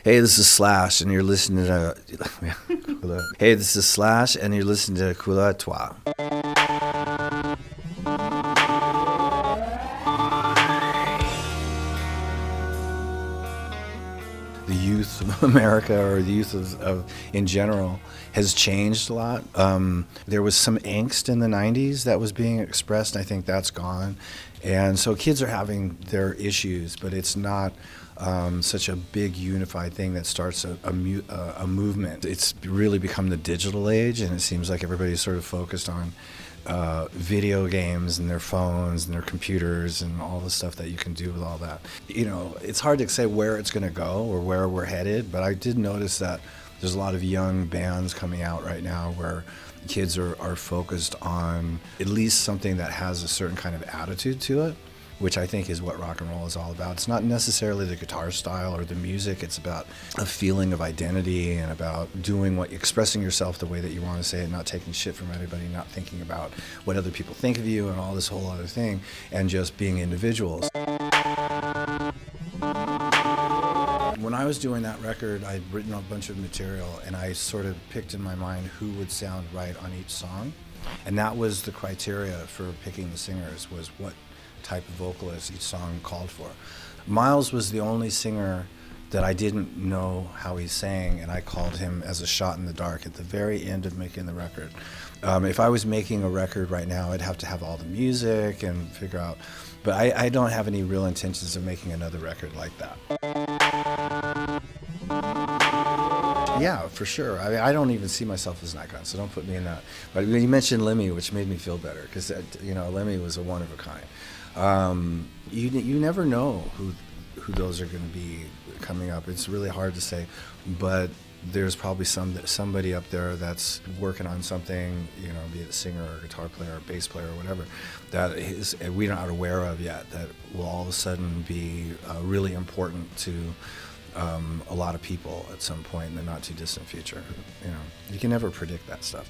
Hey, this is Slash, and you're listening to. Hey, this is Slash, and you're listening to Couleur, toi. The youth of America, or the youth of in general, has changed a lot. There was some angst in the 90s that was being expressed. I think that's gone. And so kids are having their issues, but it's not such a big unified thing that starts a movement. It's really become the digital age, and it seems like everybody's sort of focused on video games and their phones and their computers and all the stuff that you can do with all that. You know, it's hard to say where it's going to go or where we're headed, but I did notice that there's a lot of young bands coming out right now where kids are focused on at least something that has a certain kind of attitude to it, which I think is what rock and roll is all about. It's not necessarily the guitar style or the music. It's about a feeling of identity and about expressing yourself the way that you want to say it, not taking shit from anybody, not thinking about what other people think of you and all this whole other thing, and just being individuals. When I was doing that record, I'd written a bunch of material, and I sort of picked in my mind who would sound right on each song. And that was the criteria for picking the singers, was what type of vocalist each song called for. Miles was the only singer that I didn't know how he sang, and I called him as a shot in the dark at the very end of making the record. If I was making a record right now, I'd have to have all the music and figure out, but I don't have any real intentions of making another record like that. Yeah, for sure. I don't even see myself as an icon, so don't put me in that. But you mentioned Lemmy, which made me feel better, because Lemmy was a one of a kind. You never know who those are going to be coming up. It's really hard to say, but there's probably somebody up there that's working on something, be it a singer or a guitar player or a bass player or whatever, that we're not aware of yet, that will all of a sudden be really important to a lot of people at some point in the not too distant future. You can never predict that stuff.